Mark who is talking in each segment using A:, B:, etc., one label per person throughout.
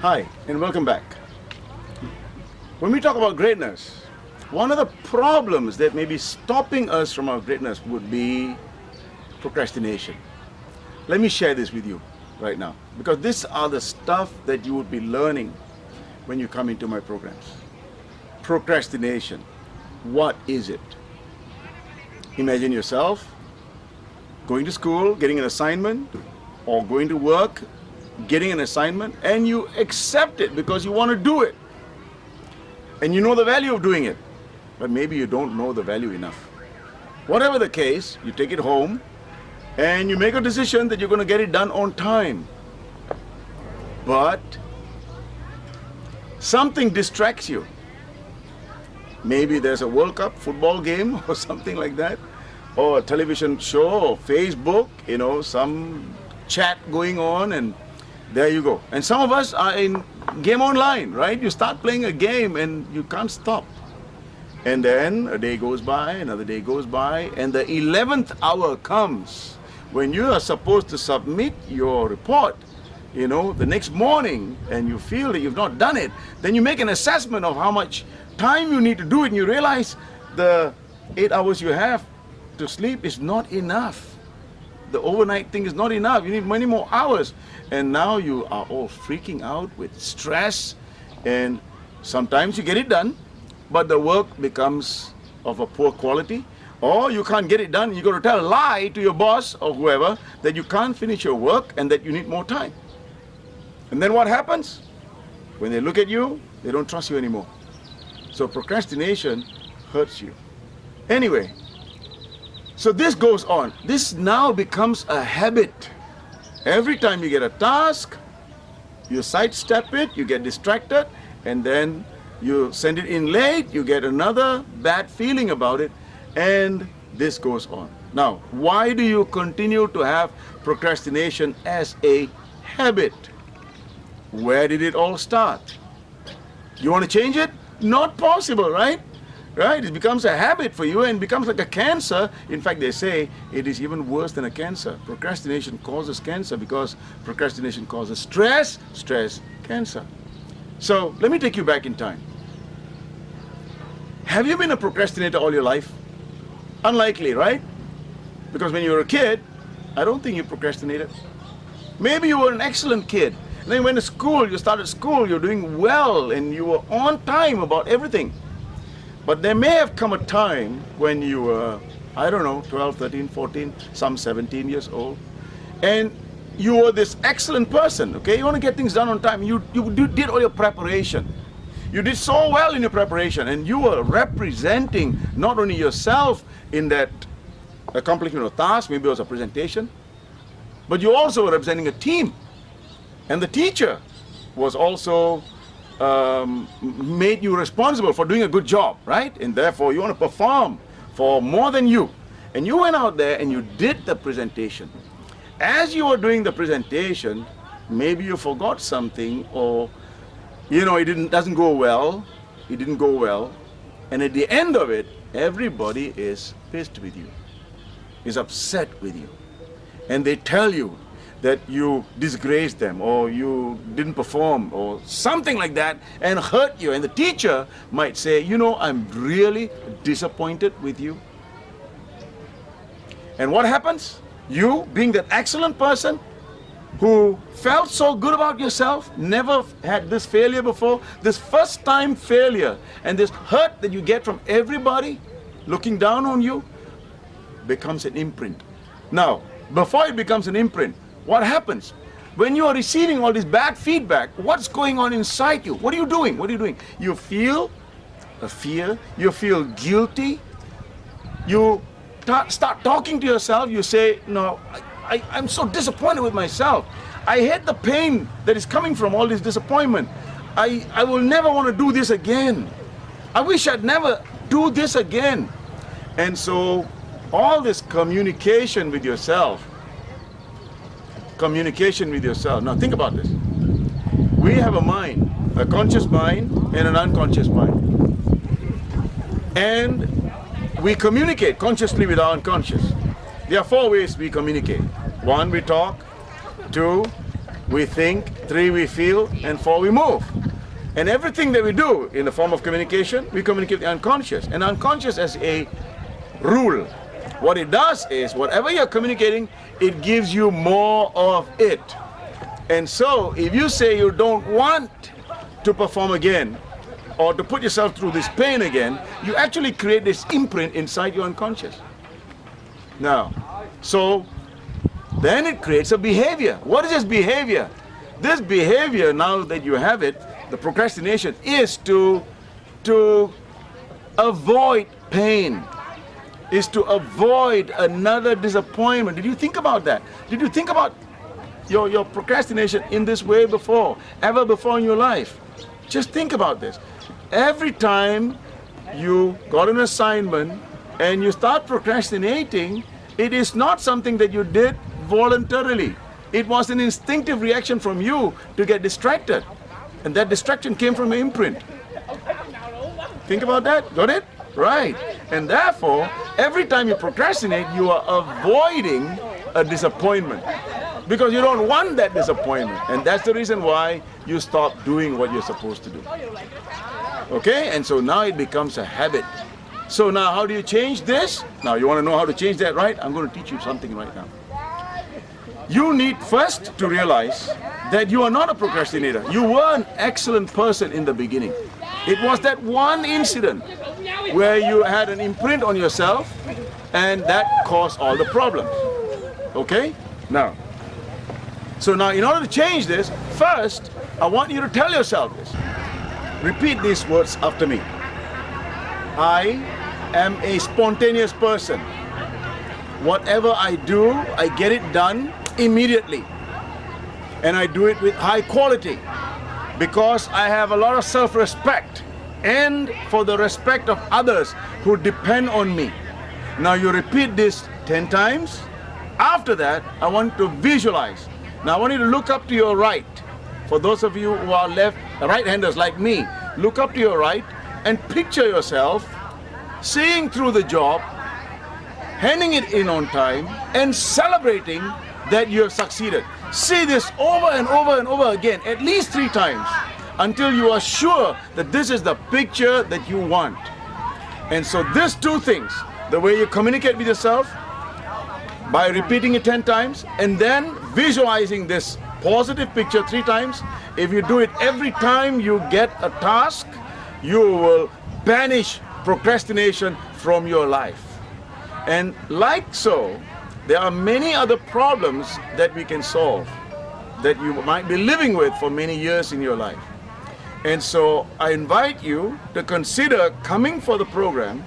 A: Hi, and welcome back. When we talk about greatness, one of the problems that may be stopping us from our greatness would be procrastination. Let me share this with you right now, because these are the stuff that you would be learning when you come into my programs. Procrastination. What is it? Imagine yourself going to school, getting an assignment, or going to work, getting an assignment, and you accept it because you want to do it. And you know the value of doing it, but maybe you don't know the value enough. Whatever the case, you take it home and you make a decision that you're going to get it done on time. But something distracts you. Maybe there's a World Cup football game or something like that, or a television show, or Facebook, some chat going on, and there you go. And some of us are in game online, right? You start playing a game and you can't stop. And then a day goes by, another day goes by, and the 11th hour comes when you are supposed to submit your report, the next morning, and you feel that you've not done it. Then you make an assessment of how much time you need to do it, and you realize the 8 hours you have to sleep is not enough. The overnight thing is not enough. You need many more hours. And now you are all freaking out with stress, and sometimes you get it done, but the work becomes of a poor quality, or you can't get it done. You got to tell a lie to your boss or whoever that you can't finish your work and that you need more time. And then what happens? When they look at you, they don't trust you anymore. So procrastination hurts you. Anyway, so this goes on. This now becomes a habit. Every time you get a task, you sidestep it, you get distracted, and then you send it in late, you get another bad feeling about it, and this goes on. Now, why do you continue to have procrastination as a habit? Where did it all start? You want to change it? Not possible, right? Right? It becomes a habit for you and becomes like a cancer. In fact, they say it is even worse than a cancer. Procrastination causes cancer because procrastination causes stress, cancer. So let me take you back in time. Have you been a procrastinator all your life? Unlikely, right? Because when you were a kid, I don't think you procrastinated. Maybe you were an excellent kid. And then you went to school, you started school, you're doing well, and you were on time about everything. But there may have come a time when you were, 12, 13, 14, some 17 years old, and you were this excellent person, okay? You want to get things done on time. You did all your preparation. You did so well in your preparation, and you were representing not only yourself in that accomplishment of task, maybe it was a presentation, but you also were representing a team. And the teacher was also made you responsible for doing a good job, right? And therefore you want to perform for more than you. And you went out there and you did the presentation. As you were doing the presentation, maybe you forgot something, or it doesn't go well. It didn't go well. And at the end of it, everybody is pissed with you, is upset with you. And they tell you that you disgraced them, or you didn't perform, or something like that, and hurt you. And the teacher might say, I'm really disappointed with you. And what happens? You, being that excellent person who felt so good about yourself, never had this failure before, this first time failure, and this hurt that you get from everybody looking down on you, becomes an imprint. Now, before it becomes an imprint, what happens? When you are receiving all this bad feedback, what's going on inside you? What are you doing? You feel a fear, you feel guilty, you start talking to yourself, you say, no, I'm so disappointed with myself. I hate the pain that is coming from all this disappointment. I will never want to do this again. I wish I'd never do this again. And so all this communication with yourself. Now think about this. We have a mind, a conscious mind and an unconscious mind. And we communicate consciously with our unconscious. There are 4 ways we communicate. 1, we talk. 2, we think, 3 we feel, and 4 we move. And everything that we do in the form of communication, we communicate with the unconscious. And unconscious as a rule, what it does is, whatever you're communicating, it gives you more of it. And so, if you say you don't want to perform again, or to put yourself through this pain again, you actually create this imprint inside your unconscious. Now, so then it creates a behavior. What is this behavior? This behavior, now that you have it, the procrastination, is to avoid pain, is to avoid another disappointment. Did you think about that? Did you think about your procrastination in this way before, ever before in your life? Just think about this. Every time you got an assignment and you start procrastinating, it is not something that you did voluntarily. It was an instinctive reaction from you to get distracted. And that distraction came from an imprint. Think about that? Got it? Right. And therefore, every time you procrastinate, you are avoiding a disappointment. Because you don't want that disappointment. And that's the reason why you stop doing what you're supposed to do. Okay? And so now it becomes a habit. So now how do you change this? Now you want to know how to change that, right? I'm going to teach you something right now. You need first to realize that you are not a procrastinator. You were an excellent person in the beginning. It was that one incident where you had an imprint on yourself and that caused all the problems. Okay? Now, so now in order to change this, first I want you to tell yourself this. Repeat these words after me. I am a spontaneous person. Whatever I do, I get it done immediately. And I do it with high quality because I have a lot of self-respect and for the respect of others who depend on me. Now you repeat this 10 times. After that, I want to visualize. Now I want you to look up to your right. For those of you who are right-handers like me, look up to your right and picture yourself seeing through the job, handing it in on time, and celebrating that you have succeeded. See this over and over and over again, at least 3 times, until you are sure that this is the picture that you want. And so these 2 things, the way you communicate with yourself, by repeating it 10 times, and then visualizing this positive picture 3 times. If you do it every time you get a task, you will banish procrastination from your life. And like so, there are many other problems that we can solve that you might be living with for many years in your life. And so I invite you to consider coming for the program,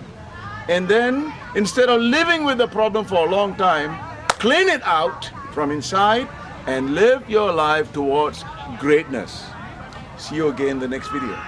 A: and then instead of living with the problem for a long time, clean it out from inside and live your life towards greatness. See you again in the next video.